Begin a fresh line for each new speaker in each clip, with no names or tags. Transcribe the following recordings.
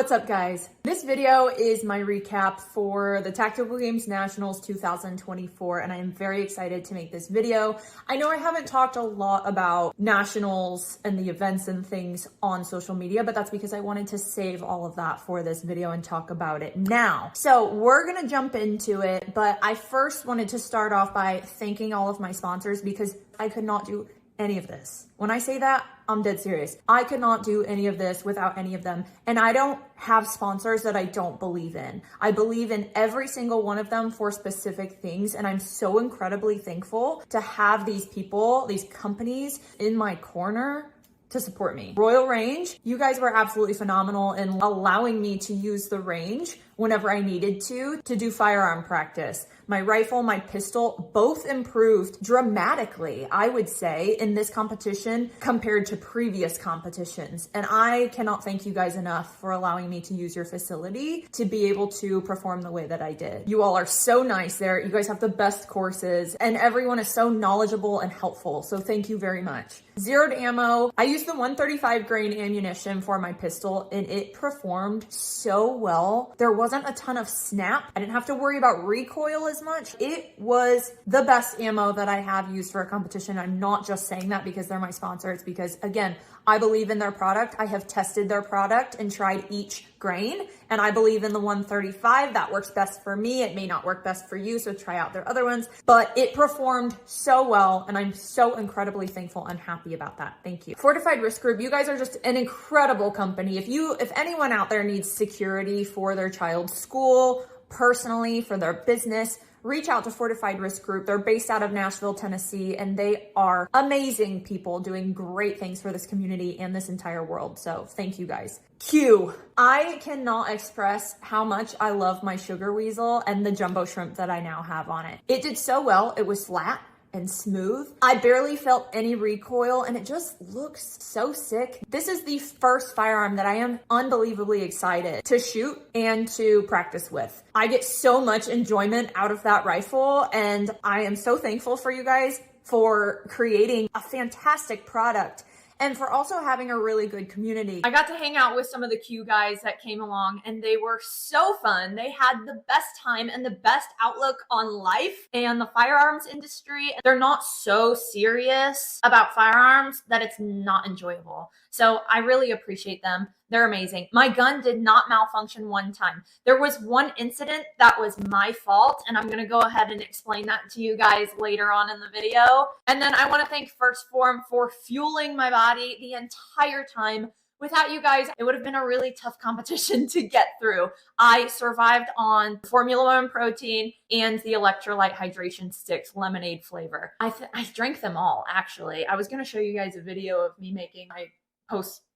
What's up, guys? This video is my recap for the Tactical Games Nationals 2024, and I am very excited to make this video. I know I haven't talked a lot about Nationals and the events and things on social media, but that's because I wanted to save all of that for this video and talk about it now. So we're gonna jump into it, but I first wanted to start off by thanking all of my sponsors because I could not do any of this. When I say that, I'm dead serious. I could not do any of this without any of them. And I don't have sponsors that I don't believe in. I believe in every single one of them for specific things. And I'm so incredibly thankful to have these people, these companies in my corner to support me. Royal Range, you guys were absolutely phenomenal in allowing me to use the range whenever I needed to do firearm practice. My rifle, my pistol, both improved dramatically, I would say, in this competition compared to previous competitions. And I cannot thank you guys enough for allowing me to use your facility to be able to perform the way that I did. You all are so nice there. You guys have the best courses and everyone is so knowledgeable and helpful. So thank you very much. Zeroed ammo. I used the 135 grain ammunition for my pistol and it performed so well. There wasn't a ton of snap. I didn't have to worry about recoil as much. It was the best ammo that I have used for a competition. I'm not just saying that because they're my sponsor. It's because, again, I believe in their product. I have tested their product and tried each grain, and I believe in the 135. That works best for me. It may not work best for you, so try out their other ones, but it performed so well, and I'm so incredibly thankful and happy about that. Thank you. Fortified Risk Group, you guys are just an incredible company. If anyone out there needs security for their child's school, personally, for their business, reach out to Fortified Risk Group. They're based out of Nashville, Tennessee, and they are amazing people doing great things for this community and this entire world. So thank you guys. Q. I cannot express how much I love my sugar weasel and the jumbo shrimp that I now have on it. It did so well. It was flat and smooth. I barely felt any recoil and it just looks so sick. This is the first firearm that I am unbelievably excited to shoot and to practice with. I get so much enjoyment out of that rifle and I am so thankful for you guys for creating a fantastic product and for also having a really good community. I got to hang out with some of the Q guys that came along and they were so fun. They had the best time and the best outlook on life and the firearms industry. They're not so serious about firearms that it's not enjoyable. So I really appreciate them. They're amazing. My gun did not malfunction one time. There was one incident that was my fault, and I'm going to go ahead and explain that to you guys later on in the video. And then I want to thank First Form for fueling my body the entire time. Without you guys, it would have been a really tough competition to get through. I survived on Formula One protein and the electrolyte hydration sticks lemonade flavor. I drank them all, actually. I was going to show you guys a video of me making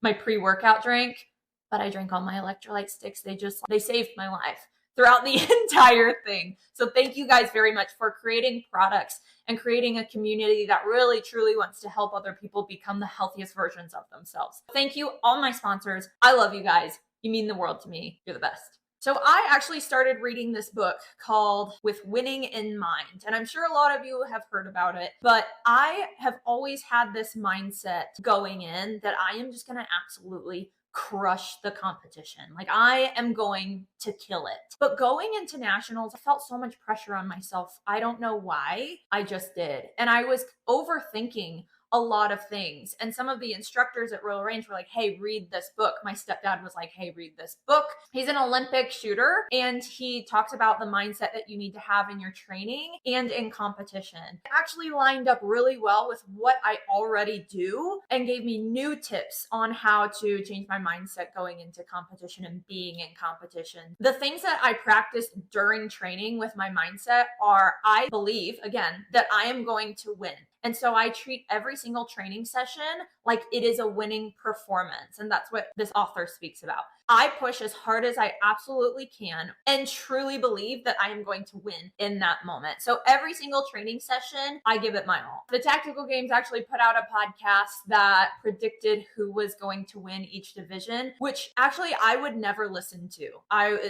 my pre-workout drink, but I drank all my electrolyte sticks. They saved my life throughout the entire thing. So thank you guys very much for creating products and creating a community that really truly wants to help other people become the healthiest versions of themselves. Thank you, all my sponsors. I love you guys. You mean the world to me. You're the best. So I actually started reading this book called With Winning in Mind, and I'm sure a lot of you have heard about it, but I have always had this mindset going in that I am just going to absolutely crush the competition. Like I am going to kill it. But going into nationals, I felt so much pressure on myself. I don't know why. I just did. And I was overthinking a lot of things. And some of the instructors at Royal Range were like, hey, read this book. My stepdad was like, hey, read this book. He's an Olympic shooter and he talks about the mindset that you need to have in your training and in competition. It actually lined up really well with what I already do and gave me new tips on how to change my mindset going into competition and being in competition. The things that I practice during training with my mindset are, I believe, again, that I am going to win. And so I treat every single training session like it is a winning performance. And that's what this author speaks about. I push as hard as I absolutely can and truly believe that I am going to win in that moment. So every single training session, I give it my all. The Tactical Games actually put out a podcast that predicted who was going to win each division, which actually I would never listen to.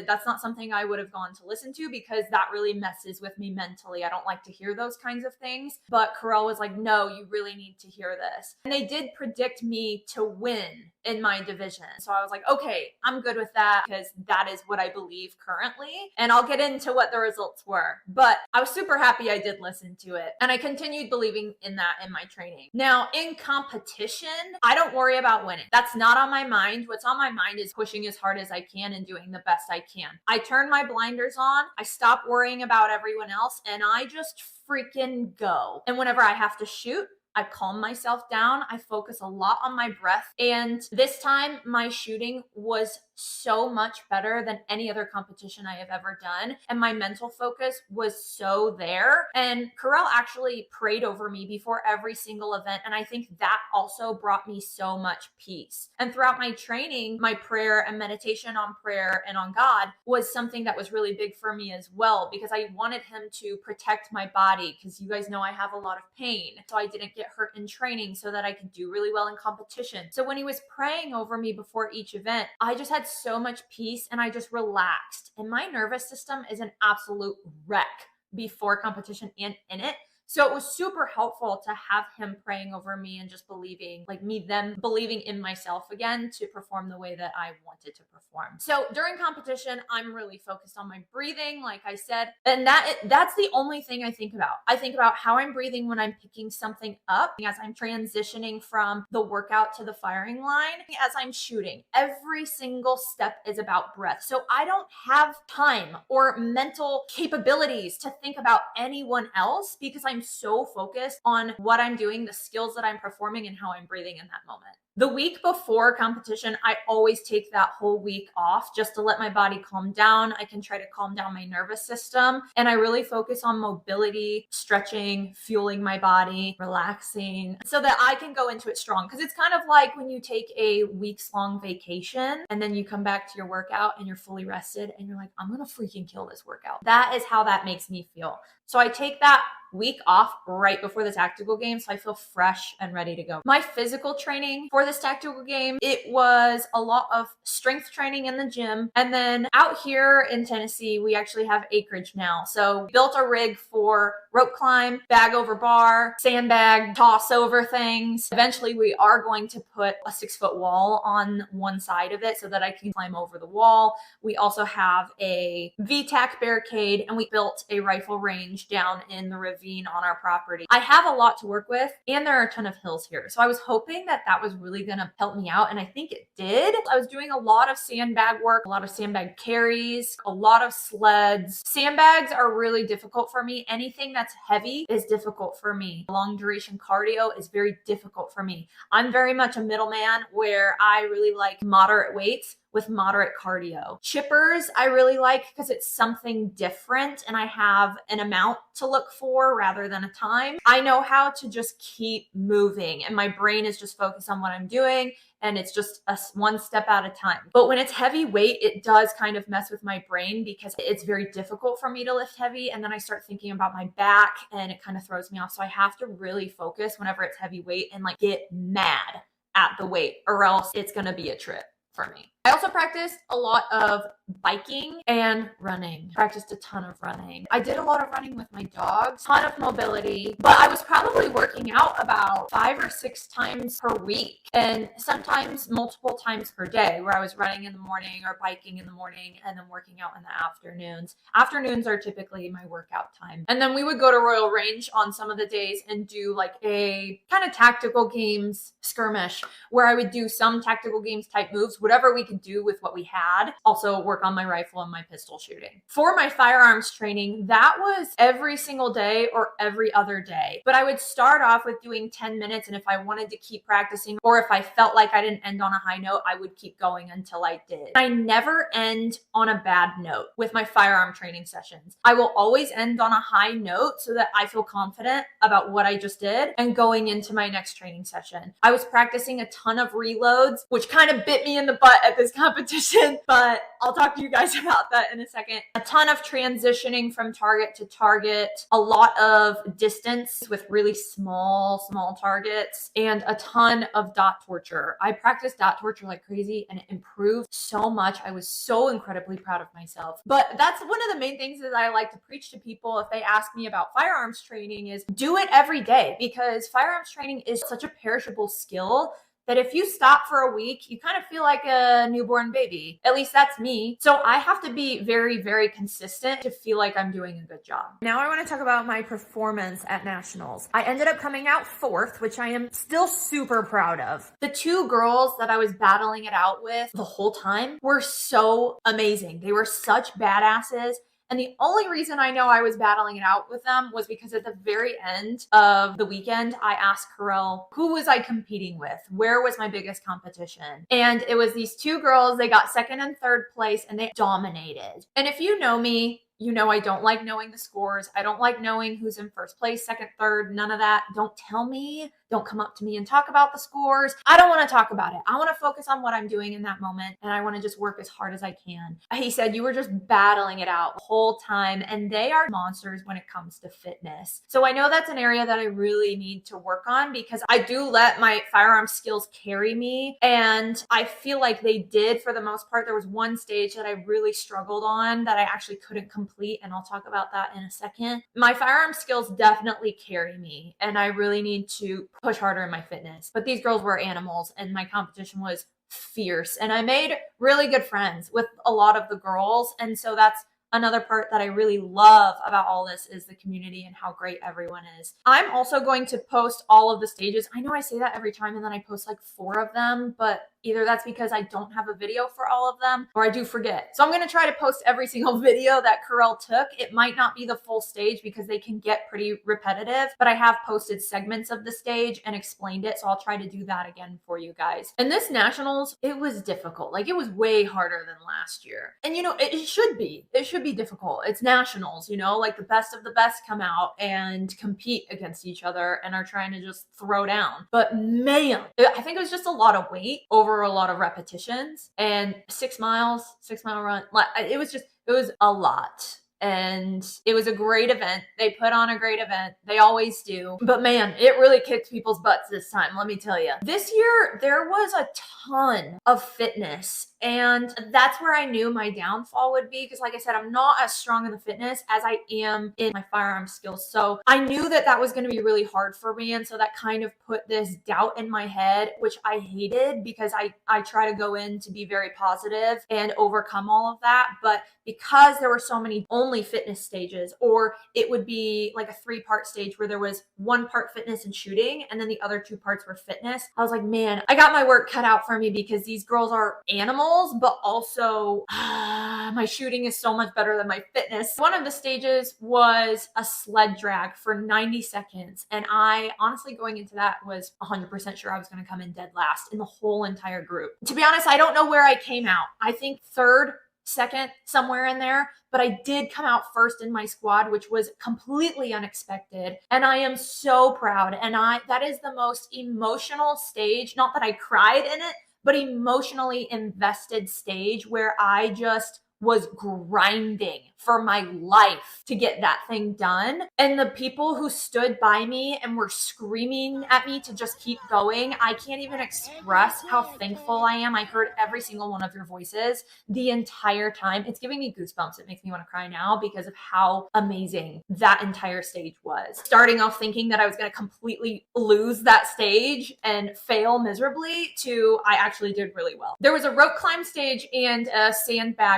That's not something I would have gone to listen to because that really messes with me mentally. I don't like to hear those kinds of things. But Carell was like, no, you really need to hear this. And they did predict me to win in my division. So I was like, okay, I'm I'm good with that because that is what I believe currently. And I'll get into what the results were. But I was super happy I did listen to it. And I continued believing in that in my training. Now, in competition, I don't worry about winning. That's not on my mind. What's on my mind is pushing as hard as I can and doing the best I can. I turn my blinders on. I stop worrying about everyone else and I just freaking go. And whenever I have to shoot, I calm myself down. I focus a lot on my breath. And this time my shooting was so much better than any other competition I have ever done. And my mental focus was so there. And Corel actually prayed over me before every single event. And I think that also brought me so much peace. And throughout my training, my prayer and meditation on prayer and on God was something that was really big for me as well, because I wanted him to protect my body, because you guys know I have a lot of pain. So I didn't get hurt in training so that I could do really well in competition. So when he was praying over me before each event, I just had so much peace and I just relaxed. And my nervous system is an absolute wreck before competition and in it. So it was super helpful to have him praying over me and just believing, them believing in myself again to perform the way that I wanted to perform. So during competition, I'm really focused on my breathing, like I said, and that's the only thing I think about. I think about how I'm breathing when I'm picking something up, as I'm transitioning from the workout to the firing line, as I'm shooting. Every single step is about breath. So I don't have time or mental capabilities to think about anyone else because I'm so focused on what I'm doing, the skills that I'm performing, and how I'm breathing in that moment. The week before competition, I always take that whole week off just to let my body calm down. I can try to calm down my nervous system. And I really focus on mobility, stretching, fueling my body, relaxing, so that I can go into it strong. Because it's kind of like when you take a weeks-long vacation and then you come back to your workout and you're fully rested and you're like, I'm going to freaking kill this workout. That is how that makes me feel. So I take that week off right before the tactical game, so I feel fresh and ready to go. My physical training for this tactical game, it was a lot of strength training in the gym. And then out here in Tennessee, we actually have acreage now. So we built a rig for rope climb, bag over bar, sandbag, toss over things. Eventually we are going to put a 6-foot wall on one side of it so that I can climb over the wall. We also have a VTAC barricade, and we built a rifle range down in the ravine on our property. I have a lot to work with, and there are a ton of hills here. So I was hoping that that was really going to help me out, and I think it did. I was doing a lot of sandbag work, a lot of sandbag carries, a lot of sleds. Sandbags are really difficult for me. Anything that's heavy is difficult for me. Long duration cardio is very difficult for me. I'm very much a middleman where I really like moderate weights with moderate cardio. Chippers I really like because it's something different and I have an amount to look for rather than a time. I know how to just keep moving and my brain is just focused on what I'm doing, and it's just one step at a time. But when it's heavy weight, it does kind of mess with my brain because it's very difficult for me to lift heavy. And then I start thinking about my back and it kind of throws me off. So I have to really focus whenever it's heavy weight and get mad at the weight, or else it's going to be a trip for me. I also practiced a lot of biking and running. Practiced a ton of running. I did a lot of running with my dogs, ton of mobility, but I was probably working out about 5 or 6 times per week, and sometimes multiple times per day, where I was running in the morning or biking in the morning and then working out in the afternoons. Afternoons are typically my workout time. And then we would go to Royal Range on some of the days and do a kind of tactical games skirmish, where I would do some tactical games type moves, whatever we could do with what we had. Also work on my rifle and my pistol shooting. For my firearms training, that was every single day or every other day. But I would start off with doing 10 minutes, and if I wanted to keep practicing, or if I felt like I didn't end on a high note, I would keep going until I did. I never end on a bad note with my firearm training sessions. I will always end on a high note so that I feel confident about what I just did and going into my next training session. I was practicing a ton of reloads, which kind of bit me in the butt at this competition, but I'll talk to you guys about that in a second. A ton of transitioning from target to target, a lot of distance with really small targets, and a ton of dot torture. I practiced dot torture like crazy and it improved so much. I was so incredibly proud of myself. But that's one of the main things that I like to preach to people if they ask me about firearms training is do it every day, because firearms training is such a perishable skill that if you stop for a week, you kind of feel like a newborn baby. At least that's me. So I have to be very, very consistent to feel like I'm doing a good job. Now I want to talk about my performance at nationals. I ended up coming out 4th, which I am still super proud of. The 2 girls that I was battling it out with the whole time were so amazing. They were such badasses. And the only reason I know I was battling it out with them was because at the very end of the weekend, I asked Carell, who was I competing with? Where was my biggest competition? And it was these 2 girls. They got 2nd and 3rd place and they dominated. And if you know me, you know I don't like knowing the scores. I don't like knowing who's in 1st place, 2nd, 3rd, none of that. Don't tell me. Don't come up to me and talk about the scores. I don't want to talk about it. I want to focus on what I'm doing in that moment, and I want to just work as hard as I can. He said, you were just battling it out the whole time, and they are monsters when it comes to fitness. So I know that's an area that I really need to work on because I do let my firearm skills carry me, and I feel like they did for the most part. There was one stage that I really struggled on that I actually couldn't complete, and I'll talk about that in a second. My firearm skills definitely carry me, and I really need to push harder in my fitness. But these girls were animals and my competition was fierce. And I made really good friends with a lot of the girls. And so that's another part that I really love about all this is the community and how great everyone is. I'm also going to post all of the stages. I know I say that every time and then I post like 4 of them, but either that's because I don't have a video for all of them or I do forget. So I'm going to try to post every single video that Carell took. It might not be the full stage because they can get pretty repetitive, but I have posted segments of the stage and explained it. So I'll try to do that again for you guys. And this nationals, it was difficult. Like it was way harder than last year. And you know, it should be. It should be difficult. It's nationals, you know, like the best of the best come out and compete against each other and are trying to just throw down. But man, I think it was just a lot of weight over a lot of repetitions and 6 miles, 6-mile run. It was a lot. And it was a great event. They put on a great event. They always do. But man, it really kicked people's butts this time, let me tell you. This year, there was a ton of fitness. And that's where I knew my downfall would be. Because like I said, I'm not as strong in the fitness as I am in my firearm skills. So I knew that that was going to be really hard for me. And so that kind of put this doubt in my head, which I hated because I try to go in to be very positive and overcome all of that. But because there were so many only fitness stages, or it would be like a 3-part stage where there was 1 part fitness and shooting, and then the other 2 parts were fitness. I was like, man, I got my work cut out for me because these girls are animals, but also my shooting is so much better than my fitness. One of the stages was a sled drag for 90 seconds. And I honestly, going into that, was 100% sure I was going to come in dead last in the whole entire group. To be honest, I don't know where I came out. I think 3rd, 2nd, somewhere in there, but I did come out 1st in my squad, which was completely unexpected. And I am so proud. And that is the most emotional stage, not that I cried in it, but emotionally invested stage where I just was grinding for my life to get that thing done. And the people who stood by me and were screaming at me to just keep going, I can't even express how thankful I am. I heard every single one of your voices the entire time. It's giving me goosebumps. It makes me want to cry now because of how amazing that entire stage was. Starting off thinking that I was going to completely lose that stage and fail miserably to I actually did really well. There was a rope climb stage and a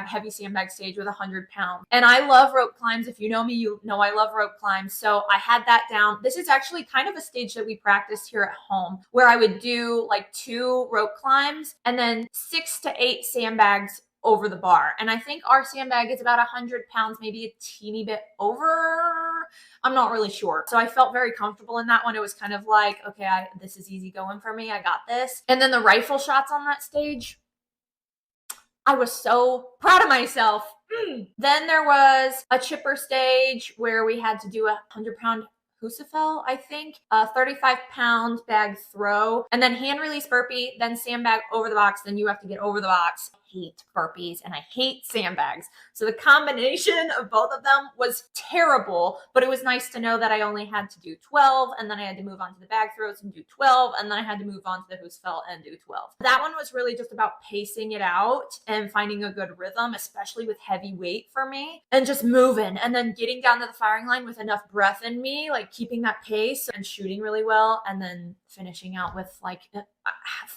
heavy sandbag stage with 100 pounds. And I love rope climbs. If you know me, you know I love rope climbs. So I had that down. This is actually kind of a stage that we practiced here at home where I would do like 2 rope climbs and then 6 to 8 sandbags over the bar. And I think our sandbag is about 100 pounds, maybe a teeny bit over. I'm not really sure. So I felt very comfortable in that one. It was kind of like, okay, this is easy going for me. I got this. And then the rifle shots on that stage, I was so proud of myself. Then there was a chipper stage where we had to do a 100-pound Husafel, I think, a 35-pound bag throw, and then hand release burpee, then sandbag over the box. Then you have to get over the box. I hate burpees and I hate sandbags. So the combination of both of them was terrible, but it was nice to know that I only had to do 12, and then I had to move on to the bag throws and do 12, and then I had to move on to the Husafel and do 12. That one was really just about pacing it out and finding a good rhythm, especially with heavy weight for me, and just moving and then getting down to the firing line with enough breath in me, like keeping that pace and shooting really well, and then finishing out with like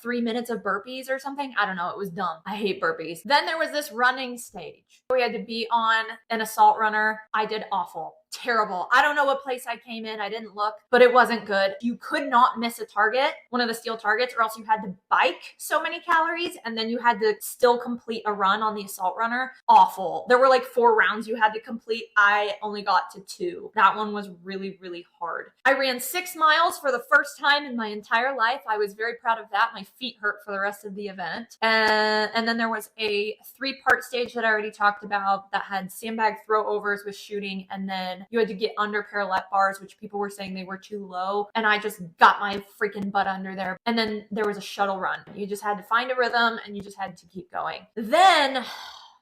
3 minutes of burpees or something. I don't know. It was dumb. I hate burpees. Then there was this running stage. We had to be on an assault runner. I did awful. Terrible. I don't know what place I came in. I didn't look, but it wasn't good. You could not miss a target, one of the steel targets, or else you had to bike so many calories and then you had to still complete a run on the assault runner. Awful. There were like 4 rounds you had to complete. I only got to 2. That one was really, really hard. I ran 6 miles for the first time in my entire life. I was very proud of that. My feet hurt for the rest of the event. And then there was a 3-part stage that I already talked about that had sandbag throwovers with shooting, and then you had to get under parallel bars, which people were saying they were too low. And I just got my freaking butt under there. And then there was a shuttle run. You just had to find a rhythm and you just had to keep going. Then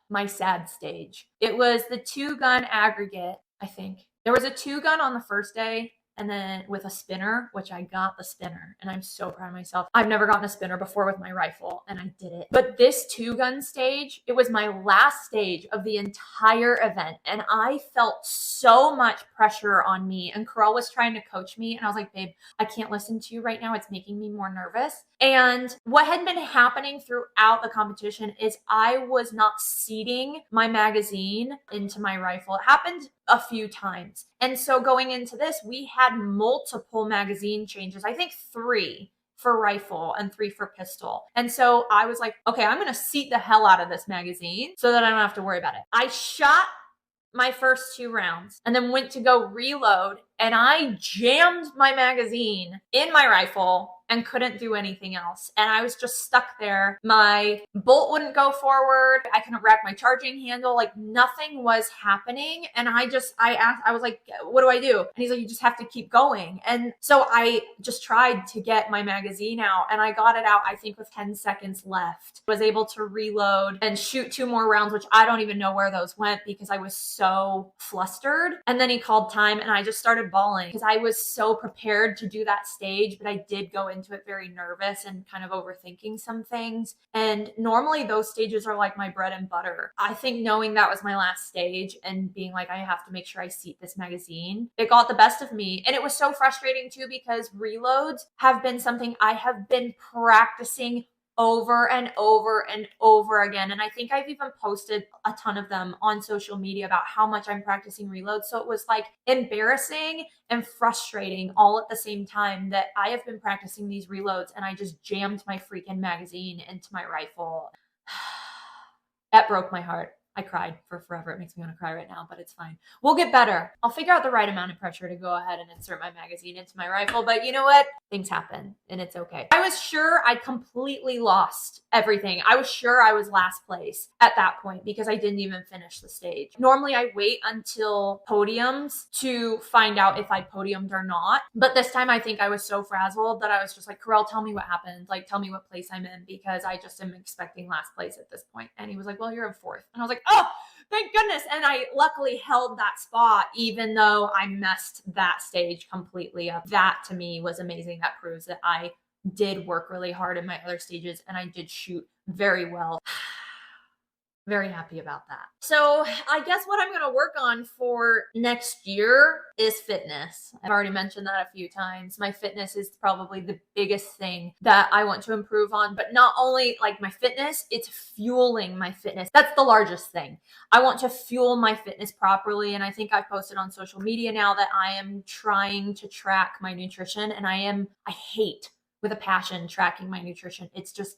my sad stage. It was the 2-gun aggregate, I think. There was a 2-gun on the first day, and then with a spinner, which I got the spinner, and I'm so proud of myself. I've never gotten a spinner before with my rifle, and I did it. But this 2-gun stage, it was my last stage of the entire event, and I felt so much pressure on me, and Carell was trying to coach me, and I was like, babe, I can't listen to you right now. It's making me more nervous. And what had been happening throughout the competition is I was not seating my magazine into my rifle. It happened a few times. And so going into this, we had multiple magazine changes. I think 3 for rifle and 3 for pistol. And so I was like, okay, I'm going to seat the hell out of this magazine so that I don't have to worry about it. I shot my first 2 rounds and then went to go reload, and I jammed my magazine in my rifle and couldn't do anything else. And I was just stuck there. My bolt wouldn't go forward. I couldn't rack my charging handle. Like nothing was happening. And I was like, what do I do? And he's like, you just have to keep going. And so I just tried to get my magazine out, and I got it out, I think with 10 seconds left. Was able to reload and shoot 2 more rounds, which I don't even know where those went because I was so flustered. And then he called time, and I just started bawling because I was so prepared to do that stage, but I did go into it very nervous and kind of overthinking some things. And normally those stages are like my bread and butter. I think knowing that was my last stage and being like, I have to make sure I seat this magazine, it got the best of me. And it was so frustrating too, because reloads have been something I have been practicing over and over and over again. And I think I've even posted a ton of them on social media about how much I'm practicing reloads. So it was like embarrassing and frustrating all at the same time that I have been practicing these reloads and I just jammed my freaking magazine into my rifle. That broke my heart. I cried for forever. It makes me want to cry right now, but it's fine. We'll get better. I'll figure out the right amount of pressure to go ahead and insert my magazine into my rifle, but you know what? Things happen and it's okay. I was sure I completely lost everything. I was sure I was last place at that point because I didn't even finish the stage. Normally I wait until podiums to find out if I podiumed or not. But this time I think I was so frazzled that I was just like, Carell, tell me what happened. Like, tell me what place I'm in because I just am expecting last place at this point. And he was like, well, you're in 4th. And I was like, oh, thank goodness. And I luckily held that spot, even though I messed that stage completely up. That to me was amazing. That proves that I did work really hard in my other stages and I did shoot very well. Very happy about that. So I guess what I'm going to work on for next year is fitness. I've already mentioned that a few times. My fitness is probably the biggest thing that I want to improve on, but not only like my fitness, it's fueling my fitness. That's the largest thing. I want to fuel my fitness properly. And I think I've posted on social media now that I am trying to track my nutrition, and I hate with a passion tracking my nutrition. It's just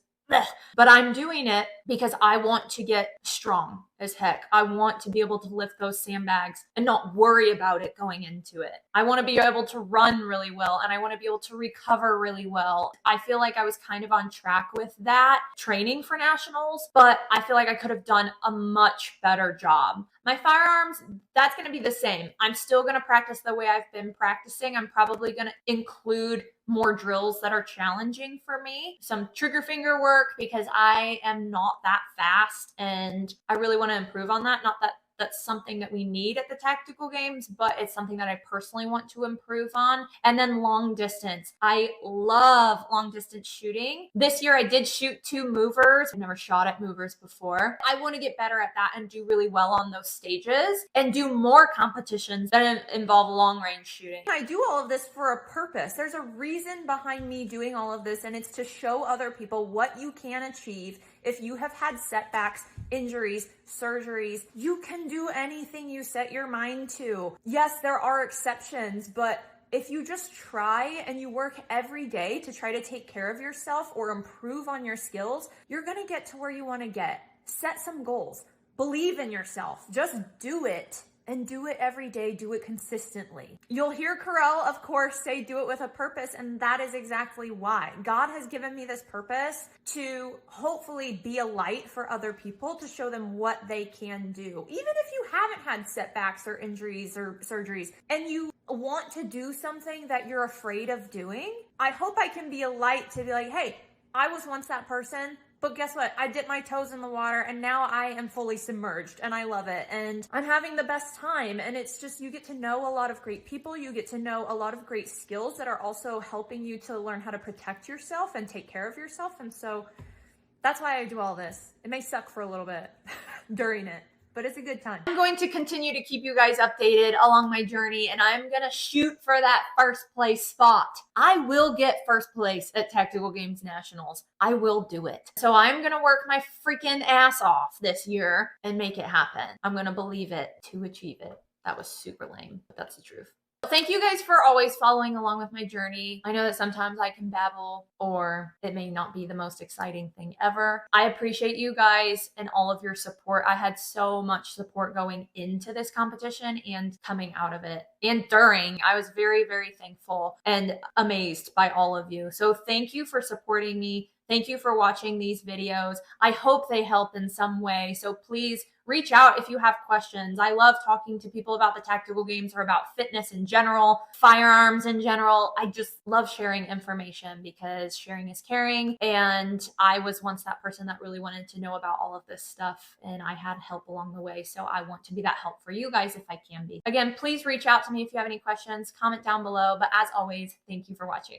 but I'm doing it because I want to get strong as heck. I want to be able to lift those sandbags and not worry about it going into it. I want to be able to run really well and I want to be able to recover really well. I feel like I was kind of on track with that training for nationals, but I feel like I could have done a much better job. My firearms, that's going to be the same. I'm still going to practice the way I've been practicing. I'm probably going to include more drills that are challenging for me. Some trigger finger work because I am not that fast and I really want to improve on that. Not that that's something that we need at the tactical games, but it's something that I personally want to improve on. And then long distance. I love long distance shooting. This year I did shoot 2 movers. I've never shot at movers before. I want to get better at that and do really well on those stages and do more competitions that involve long range shooting. I do all of this for a purpose. There's a reason behind me doing all of this, and it's to show other people what you can achieve if you have had setbacks, injuries, surgeries. You can do anything you set your mind to. Yes, there are exceptions, but if you just try and you work every day to try to take care of yourself or improve on your skills, you're gonna get to where you wanna get. Set some goals. Believe in yourself. Just do it. And do it every day, do it consistently. You'll hear Carell, of course, say do it with a purpose, and that is exactly why. God has given me this purpose to hopefully be a light for other people, to show them what they can do. Even if you haven't had setbacks or injuries or surgeries, and you want to do something that you're afraid of doing, I hope I can be a light to be like, hey, I was once that person, but guess what? I dipped my toes in the water and now I am fully submerged and I love it. And I'm having the best time. And it's just, you get to know a lot of great people. You get to know a lot of great skills that are also helping you to learn how to protect yourself and take care of yourself. And so that's why I do all this. It may suck for a little bit during it, but it's a good time. I'm going to continue to keep you guys updated along my journey, and I'm going to shoot for that first place spot. I will get first place at Tactical Games Nationals. I will do it. So I'm going to work my freaking ass off this year and make it happen. I'm going to believe it to achieve it. That was super lame, but that's the truth. Thank you guys for always following along with my journey. I know that sometimes I can babble or it may not be the most exciting thing ever. I appreciate you guys and all of your support. I had so much support going into this competition and coming out of it and during. I was very, very thankful and amazed by all of you. So thank you for supporting me. Thank you for watching these videos. I hope they help in some way. So please reach out if you have questions. I love talking to people about the tactical games or about fitness in general, firearms in general. I just love sharing information because sharing is caring. And I was once that person that really wanted to know about all of this stuff, and I had help along the way. So I want to be that help for you guys if I can be. Again, please reach out to me if you have any questions, comment down below. But as always, thank you for watching.